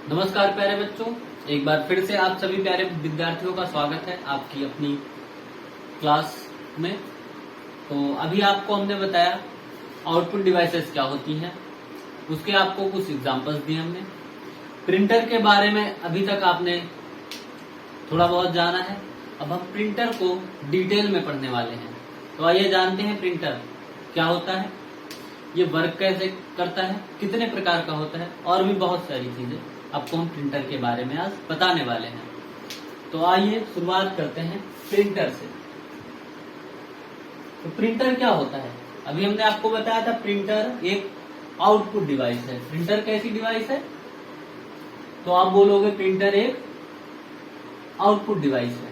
नमस्कार प्यारे बच्चों, एक बार फिर से आप सभी प्यारे विद्यार्थियों का स्वागत है आपकी अपनी क्लास में। तो अभी आपको हमने बताया आउटपुट डिवाइसेस क्या होती हैं, उसके आपको कुछ एग्जांपल्स दिए हमने। प्रिंटर के बारे में अभी तक आपने थोड़ा बहुत जाना है। अब हम प्रिंटर को डिटेल में पढ़ने वाले हैं। तो आइए जानते हैं प्रिंटर क्या होता है, ये वर्क कैसे करता है, कितने प्रकार का होता है और भी बहुत सारी चीजें आपको हम प्रिंटर के बारे में आज बताने वाले हैं। तो आइए शुरुआत करते हैं प्रिंटर से। तो प्रिंटर क्या होता है, अभी हमने आपको बताया था प्रिंटर एक आउटपुट डिवाइस है। प्रिंटर कैसी डिवाइस है, तो आप बोलोगे प्रिंटर एक आउटपुट डिवाइस है।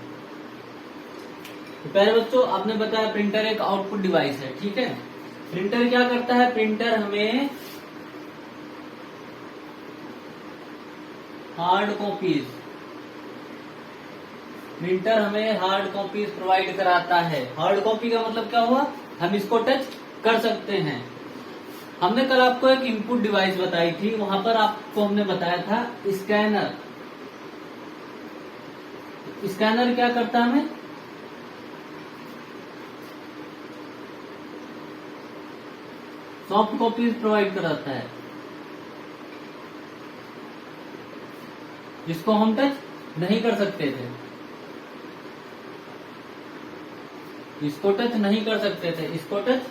तो पहले बच्चों आपने बताया प्रिंटर एक आउटपुट डिवाइस है, ठीक है। प्रिंटर क्या करता है, प्रिंटर हमें हार्ड कॉपीज प्रोवाइड कराता है। हार्ड कॉपी का मतलब क्या हुआ, हम इसको टच कर सकते हैं। हमने कल आपको एक इनपुट डिवाइस बताई थी, वहां पर आपको हमने बताया था स्कैनर। स्कैनर क्या करता है, हमें सॉफ्ट कॉपीज प्रोवाइड कराता है, जिसको हम टच नहीं कर सकते थे। इसको टच नहीं कर सकते थे, इसको टच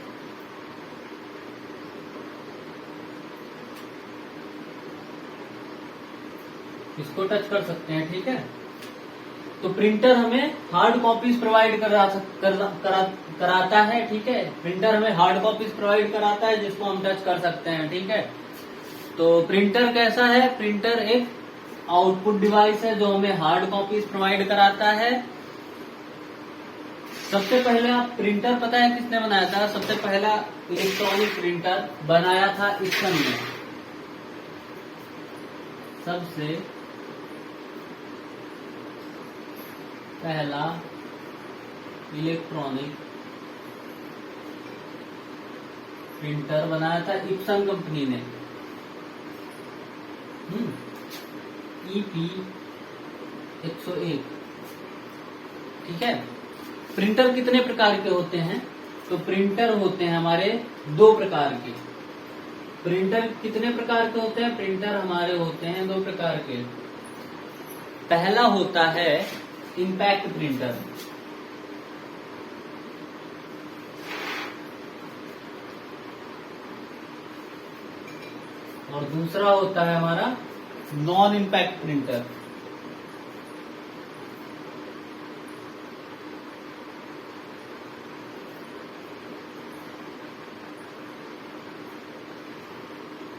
कर सकते हैं, ठीक है। तो प्रिंटर हमें हार्ड कॉपीज प्रोवाइड कराता है, ठीक है। प्रिंटर हमें हार्ड कॉपीज प्रोवाइड कराता है जिसको हम टच कर सकते हैं, ठीक है। तो प्रिंटर कैसा है, प्रिंटर एक आउटपुट डिवाइस है जो हमें हार्ड कॉपीज प्रोवाइड कराता है। सबसे पहले आप प्रिंटर पता है किसने बनाया था, सबसे पहला इलेक्ट्रॉनिक प्रिंटर बनाया था इप्सन ने। सबसे पहला इलेक्ट्रॉनिक प्रिंटर बनाया था इप्सन कंपनी ने, EP 101, ठीक है। प्रिंटर कितने प्रकार के होते हैं, तो प्रिंटर होते हैं हमारे दो प्रकार के। प्रिंटर कितने प्रकार के होते हैं, प्रिंटर हमारे होते हैं दो प्रकार के। पहला होता है इम्पैक्ट प्रिंटर, और दूसरा होता है हमारा नॉन इम्पैक्ट प्रिंटर।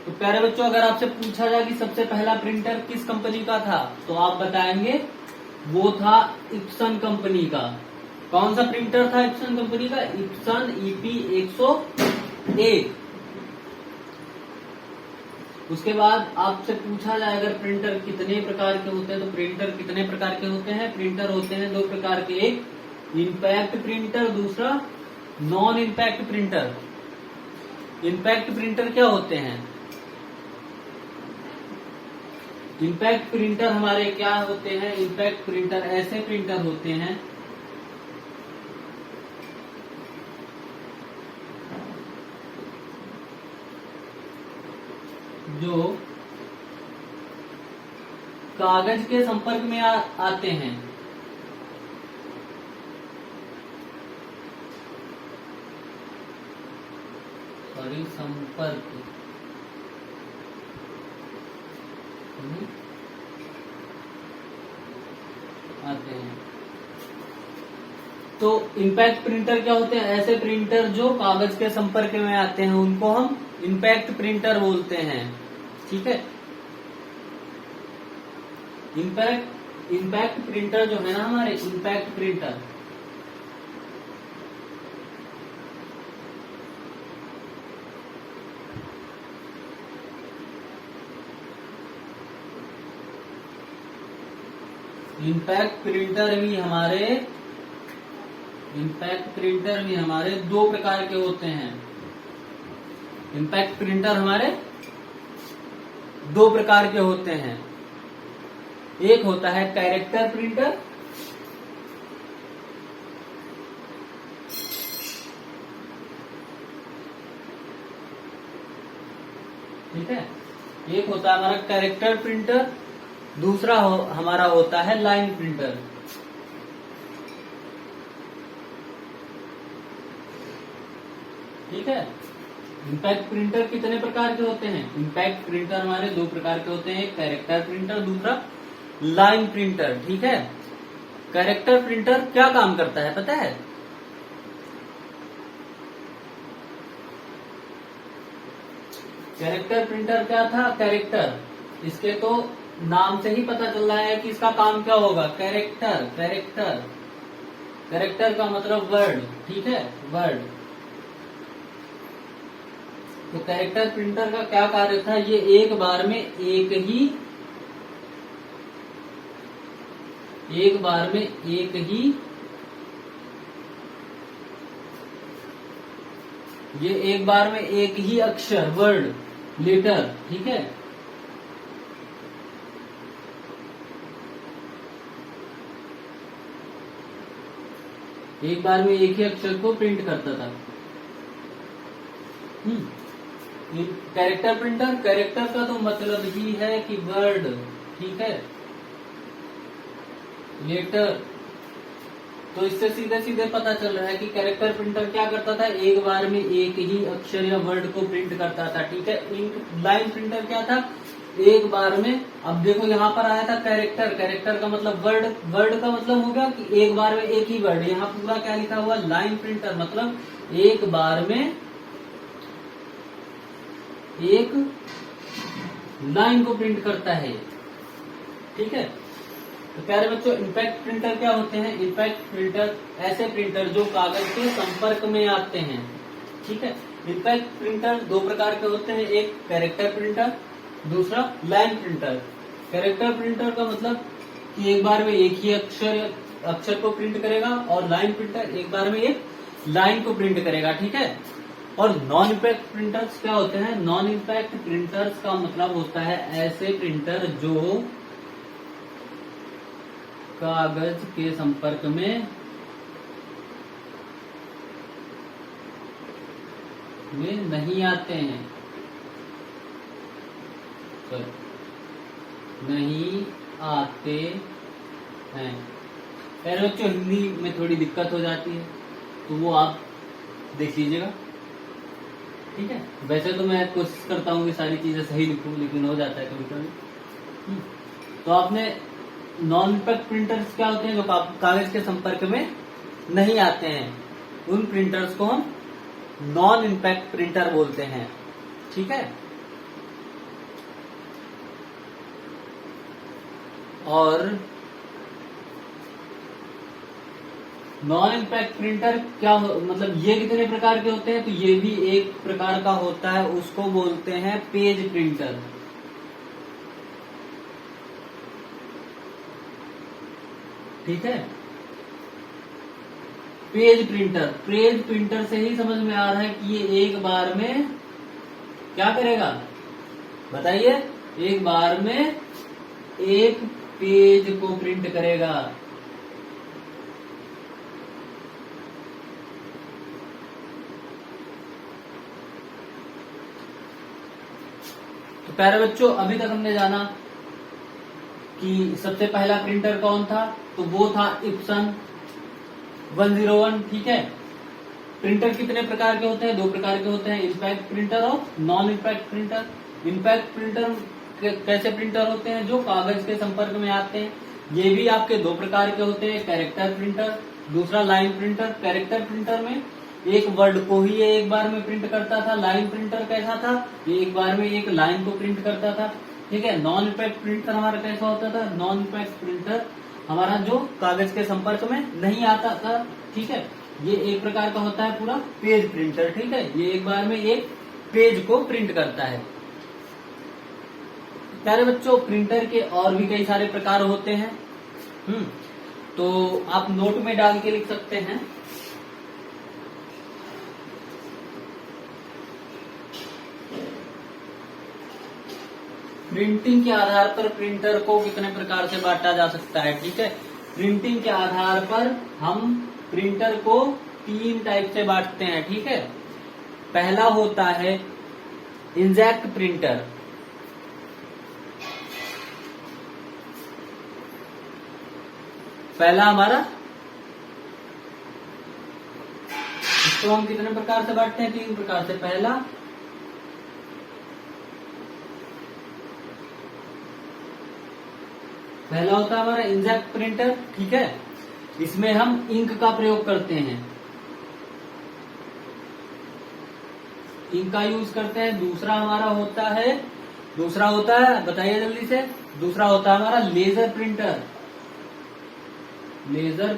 तो प्यारे बच्चों, अगर आपसे पूछा जाए कि सबसे पहला प्रिंटर किस कंपनी का था, तो आप बताएंगे वो था इप्सन कंपनी का। कौन सा प्रिंटर था इप्सन कंपनी का, इप्सन EP 101। उसके बाद आपसे पूछा जाए अगर प्रिंटर कितने प्रकार के होते हैं, तो प्रिंटर कितने प्रकार के होते हैं, प्रिंटर होते हैं दो प्रकार के, एक इम्पैक्ट प्रिंटर, दूसरा non impact printer. Impact printer क्या होते हैं, इम्पैक्ट प्रिंटर हमारे क्या होते हैं, इम्पैक्ट प्रिंटर ऐसे प्रिंटर होते हैं जो कागज के संपर्क में आते हैं। संपर्क आते हैं। तो इम्पैक्ट प्रिंटर क्या होते हैं, ऐसे प्रिंटर जो कागज के संपर्क में आते हैं, उनको हम इम्पैक्ट प्रिंटर बोलते हैं, ठीक है। इम्पैक्ट प्रिंटर जो है ना हमारे, इम्पैक्ट प्रिंटर इम्पैक्ट प्रिंटर भी हमारे दो प्रकार के होते हैं। इम्पैक्ट प्रिंटर हमारे दो प्रकार के होते हैं। एक होता है कैरेक्टर प्रिंटर, ठीक है, एक होता है हमारा कैरेक्टर प्रिंटर, दूसरा हमारा होता है लाइन प्रिंटर। ठीक है। इम्पैक्ट प्रिंटर कितने प्रकार के होते हैं? इम्पैक्ट प्रिंटर हमारे दो प्रकार के होते हैं, एक कैरेक्टर प्रिंटर, दूसरा लाइन प्रिंटर। ठीक है। कैरेक्टर प्रिंटर क्या काम करता है पता है? कैरेक्टर प्रिंटर क्या था? कैरेक्टर, इसके तो नाम से ही पता चल रहा है कि इसका काम क्या होगा। कैरेक्टर, कैरेक्टर, कैरेक्टर का मतलब वर्ड। ठीक है, वर्ड। तो कैरेक्टर प्रिंटर का क्या कार्य था? ये एक बार में एक ही ये एक बार में एक ही अक्षर, वर्ड, लेटर, ठीक है, एक बार में एक ही अक्षर को प्रिंट करता था। कैरेक्टर प्रिंटर, कैरेक्टर का तो मतलब ही है कि वर्ड, ठीक है, लेटर। तो इससे सीधे सीधे पता चल रहा है कि कैरेक्टर प्रिंटर क्या करता था? एक बार में एक ही अक्षर या वर्ड को प्रिंट करता था। ठीक है। लाइन प्रिंटर क्या था? एक बार में, अब देखो यहाँ पर आया था कैरेक्टर, कैरेक्टर का मतलब वर्ड, वर्ड का मतलब हो गया कि एक बार में एक ही वर्ड। यहाँ पूरा क्या लिखा हुआ? लाइन प्रिंटर, मतलब एक बार में एक लाइन को प्रिंट करता है। ठीक है। तो प्यारे बच्चों, इम्पैक्ट प्रिंटर क्या होते हैं? इम्पैक्ट प्रिंटर ऐसे प्रिंटर जो कागज के संपर्क में आते हैं। ठीक है। इम्पैक्ट प्रिंटर दो प्रकार के होते हैं, एक कैरेक्टर प्रिंटर, दूसरा लाइन प्रिंटर। कैरेक्टर प्रिंटर का मतलब कि एक बार में एक ही अक्षर को प्रिंट करेगा, और लाइन प्रिंटर एक बार में एक लाइन को प्रिंट करेगा। ठीक है। और नॉन इम्पैक्ट प्रिंटर्स क्या होते हैं? नॉन इम्पैक्ट प्रिंटर्स का मतलब होता है ऐसे प्रिंटर जो कागज के संपर्क में नहीं आते हैं, नहीं आते हैं। पहले बच्चों हिंदी में थोड़ी दिक्कत हो जाती है, तो वो आप देख लीजिएगा। ठीक है। वैसे तो मैं कोशिश करता हूँ कि सारी चीजें सही लिखूं, लेकिन हो जाता है कभी कभी। तो आपने नॉन इम्पैक्ट प्रिंटर्स क्या होते हैं? जो कागज के संपर्क में नहीं आते हैं, उन प्रिंटर्स को हम नॉन इम्पैक्ट प्रिंटर बोलते हैं। ठीक है। और नॉन इम्पैक्ट प्रिंटर क्या मतलब ये कितने प्रकार के होते हैं? तो ये भी एक प्रकार का होता है, उसको बोलते हैं पेज प्रिंटर। ठीक है। पेज प्रिंटर, पेज प्रिंटर से ही समझ में आ रहा है कि ये एक बार में क्या करेगा? बताइए। एक बार में एक पेज को प्रिंट करेगा। तो प्यारे बच्चों, अभी तक हमने जाना कि सबसे पहला प्रिंटर कौन था, तो वो था इप्सन 101। ठीक है। प्रिंटर कितने प्रकार के होते हैं? दो प्रकार के होते हैं, इम्पैक्ट प्रिंटर और non impact printer. Impact printer कैसे प्रिंटर होते हैं? जो कागज के संपर्क में आते हैं। ये भी आपके दो प्रकार के होते हैं, कैरेक्टर प्रिंटर, दूसरा लाइन प्रिंटर। कैरेक्टर प्रिंटर में एक वर्ड को ही ये एक बार में प्रिंट करता था। लाइन प्रिंटर कैसा था? ये एक बार में एक लाइन को प्रिंट करता था। ठीक है। नॉन इम्पैक्ट प्रिंटर हमारा कैसा होता था? नॉन इम्पैक्ट प्रिंटर हमारा जो कागज के संपर्क में नहीं आता था। ठीक है। ये एक प्रकार का होता है पूरा पेज प्रिंटर। ठीक है। ये एक बार में एक पेज को प्रिंट करता है। प्यारे बच्चों, प्रिंटर के और भी कई सारे प्रकार होते हैं। तो आप नोट में डाल के लिख सकते हैं। प्रिंटिंग के आधार पर प्रिंटर को कितने प्रकार से बांटा जा सकता है, ठीक है। प्रिंटिंग के आधार पर हम प्रिंटर को 3 टाइप से बांटते हैं, ठीक है। पहला होता है इंकजेट प्रिंटर। पहला हमारा, इसको हम कितने प्रकार से बांटते हैं, 3 प्रकार से। पहला होता है हमारा इंकजेट प्रिंटर, ठीक है। इसमें हम इंक का प्रयोग करते हैं, इंक का यूज करते हैं। दूसरा होता है, बताइए जल्दी से। दूसरा होता है हमारा लेजर प्रिंटर। लेजर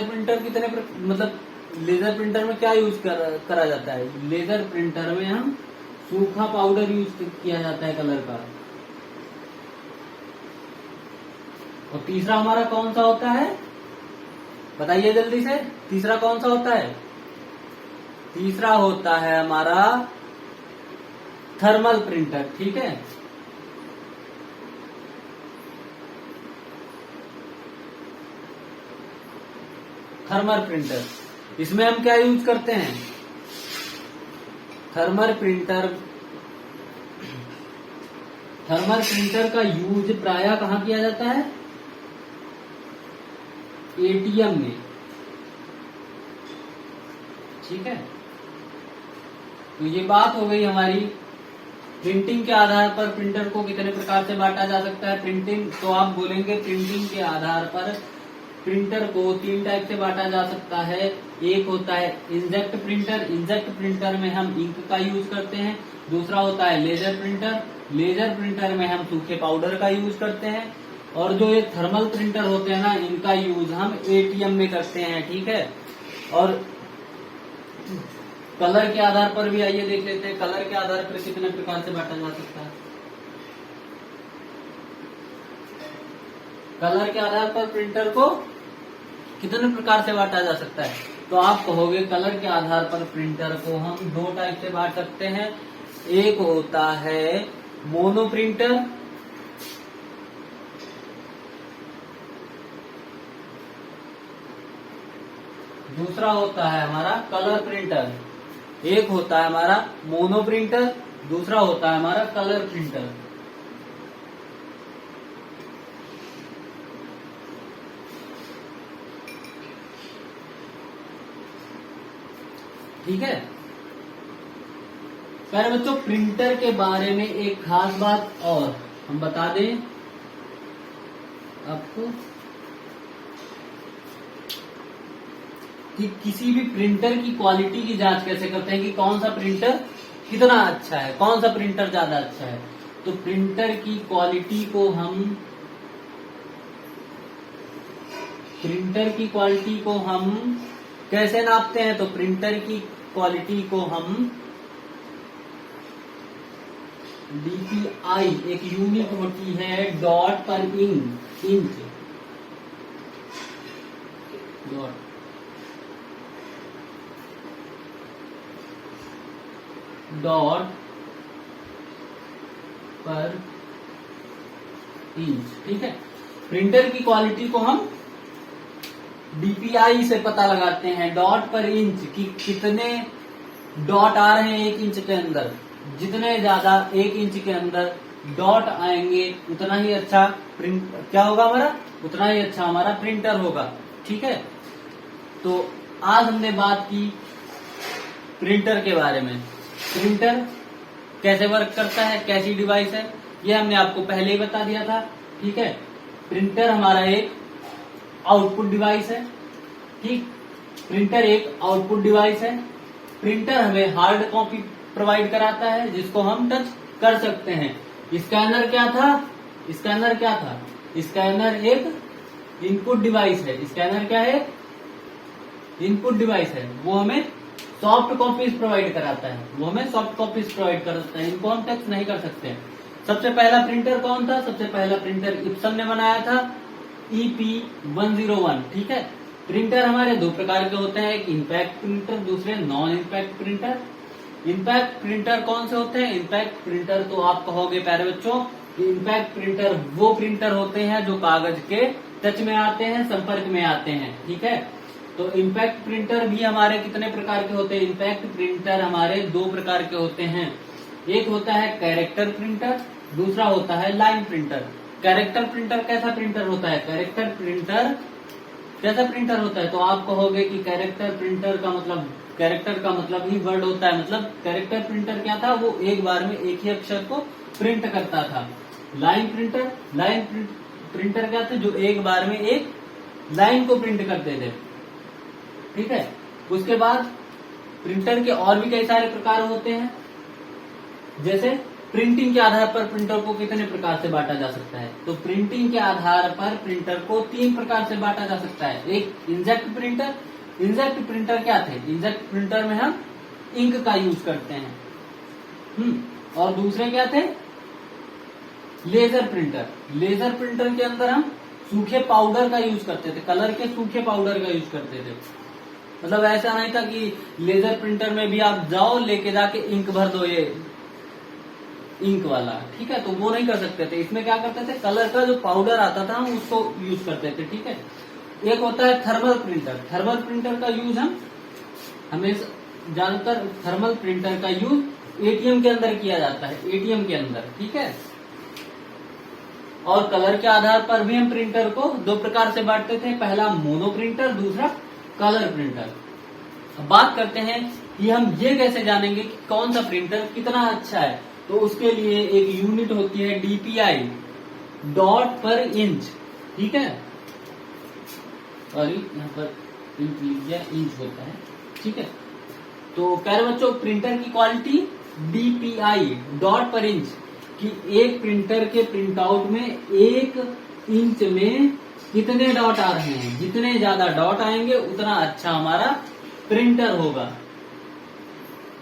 प्रिंटर कितने मतलब लेजर प्रिंटर में क्या यूज करा जाता है। लेजर प्रिंटर में हम सूखा पाउडर यूज किया जाता है कलर का। और तीसरा हमारा कौन सा होता है, बताइए जल्दी से। तीसरा कौन सा होता है? तीसरा होता है हमारा थर्मल प्रिंटर, ठीक है। थर्मल प्रिंटर, इसमें हम क्या यूज करते हैं? थर्मल प्रिंटर का यूज प्रायः कहाँ किया जाता है? एटीएम में, ठीक है। तो ये बात हो गई हमारी प्रिंटिंग के आधार पर प्रिंटर को कितने प्रकार से बांटा जा सकता है। प्रिंटिंग, तो आप बोलेंगे प्रिंटिंग के आधार पर प्रिंटर को 3 टाइप से बांटा जा सकता है। एक होता है इंकजेट प्रिंटर। इंकजेट प्रिंटर में हम इंक का यूज करते हैं। दूसरा होता है लेजर प्रिंटर। लेजर प्रिंटर में हम सूखे पाउडर का यूज करते हैं। और जो ये थर्मल प्रिंटर होते हैं ना, इनका यूज हम एटीएम में करते हैं, ठीक है। और कलर के आधार पर भी आइए देख लेते हैं, कलर के आधार पर कितने प्रकार से बांटा जा सकता है। कलर के आधार पर प्रिंटर को कितने प्रकार से बांटा जा सकता है, तो आप कहोगे कलर के आधार पर प्रिंटर को हम 2 टाइप से बांट सकते हैं। एक होता है मोनो प्रिंटर, दूसरा होता है हमारा कलर प्रिंटर। एक होता है हमारा मोनो प्रिंटर, दूसरा होता है हमारा कलर प्रिंटर। ठीक है। पहले बच्चों प्रिंटर के बारे में एक खास बात और हम बता दें आपको कि किसी भी प्रिंटर की क्वालिटी की जांच कैसे करते हैं कि कौन सा प्रिंटर कितना अच्छा है, कौन सा प्रिंटर ज्यादा अच्छा है। तो प्रिंटर की क्वालिटी को हम कैसे नापते हैं, तो प्रिंटर की क्वालिटी को हम DPI एक यूनिट होती है डॉट पर इंच, डॉट पर इंच, ठीक है। प्रिंटर की क्वालिटी को हम DPI से पता लगाते हैं, डॉट पर इंच, कि कितने डॉट आ रहे हैं 1 इंच के अंदर। जितने ज्यादा 1 इंच के अंदर डॉट आएंगे उतना ही अच्छा प्रिंट क्या होगा हमारा, उतना ही अच्छा हमारा प्रिंटर होगा, ठीक है। तो आज हमने बात की प्रिंटर के बारे में। प्रिंटर कैसे वर्क करता है, कैसी डिवाइस है, ये हमने आपको पहले ही बता दिया था, ठीक है। प्रिंटर हमारा एक आउटपुट डिवाइस है, ठीक। प्रिंटर एक आउटपुट डिवाइस है। प्रिंटर हमें हार्ड कॉपी प्रोवाइड कराता है जिसको हम टच कर सकते हैं। स्कैनर क्या था? स्कैनर एक इनपुट डिवाइस है। स्कैनर क्या है? इनपुट डिवाइस है। वो हमें सॉफ्ट कॉपीज प्रोवाइड कराता है, इनको हम टच नहीं कर सकते। सबसे पहला प्रिंटर कौन था? सबसे पहला प्रिंटर इप्सन ने बनाया था, EP101, ठीक है। प्रिंटर हमारे 2 प्रकार के होते हैं, एक इम्पैक्ट प्रिंटर, दूसरे non impact printer. Impact printer कौन से होते हैं? इम्पैक्ट प्रिंटर तो आप कहोगे प्यारे बच्चों कि इम्पैक्ट प्रिंटर वो प्रिंटर होते हैं जो कागज के टच में आते हैं, संपर्क में आते हैं। ठीक है, तो इम्पैक्ट प्रिंटर भी हमारे कितने प्रकार के होते हैं? इम्पैक्ट प्रिंटर हमारे दो प्रकार के होते हैं। एक होता है कैरेक्टर प्रिंटर, दूसरा होता है लाइन प्रिंटर। कैरेक्टर प्रिंटर कैसा प्रिंटर होता है? कैरेक्टर प्रिंटर कैसा प्रिंटर होता है? तो आप कहोगे कि कैरेक्टर प्रिंटर का मतलब, कैरेक्टर का मतलब ही वर्ड होता है, मतलब कैरेक्टर प्रिंटर क्या था? वो एक बार में एक ही अक्षर को प्रिंट करता था। लाइन प्रिंटर, लाइन प्रिंटर क्या थे? जो एक बार में एक लाइन को प्रिंट करते थे। ठीक है, उसके बाद प्रिंटर के और भी कई सारे प्रकार होते हैं। जैसे प्रिंटिंग के आधार पर प्रिंटर को कितने प्रकार से बांटा जा सकता है? तो प्रिंटिंग के आधार पर प्रिंटर को 3 प्रकार से बांटा जा सकता है। एक इंजेक्ट प्रिंटर, इंजेक्ट प्रिंटर क्या थे? इंजेक्ट प्रिंटर में हम इंक का यूज करते हैं। और दूसरे क्या थे? Laser printer. लेजर प्रिंटर के अंदर हम सूखे पाउडर का यूज करते थे, कलर के सूखे पाउडर का यूज करते थे। मतलब ऐसा नहीं था कि लेजर प्रिंटर में भी आप जाओ लेके जाके इंक भर दो, ये इंक वाला। ठीक है, तो वो नहीं कर सकते थे। इसमें क्या करते थे? कलर का जो पाउडर आता था हम उसको यूज करते थे। ठीक है, एक होता है थर्मल प्रिंटर। थर्मल प्रिंटर का यूज हम हमेशा ज्यादातर थर्मल प्रिंटर का यूज एटीएम के अंदर किया जाता है, एटीएम के अंदर। ठीक है, और कलर के आधार पर भी हम प्रिंटर को 2 प्रकार से बांटते थे, पहला मोनो प्रिंटर, दूसरा कलर प्रिंटर। अब बात करते हैं कि हम ये कैसे जानेंगे कि कौन सा प्रिंटर कितना अच्छा है। तो उसके लिए एक यूनिट होती है डीपीआई, डॉट पर इंच। ठीक है, सॉरी यहाँ पर इंच लिख दिया, इंच होता है। ठीक है, तो कह रहे बच्चों प्रिंटर की क्वालिटी डीपीआई, डॉट पर इंच, कि एक प्रिंटर के प्रिंट आउट में 1 इंच में कितने डॉट आ रहे हैं। जितने ज्यादा डॉट आएंगे उतना अच्छा हमारा प्रिंटर होगा।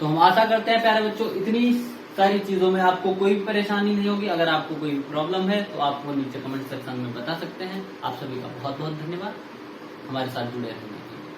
तो हम आशा करते हैं प्यारे बच्चों इतनी सारी चीजों में आपको कोई भी परेशानी नहीं होगी। अगर आपको कोई प्रॉब्लम है तो आप वो नीचे कमेंट सेक्शन में बता सकते हैं। आप सभी का बहुत बहुत धन्यवाद हमारे साथ जुड़े रहने के लिए।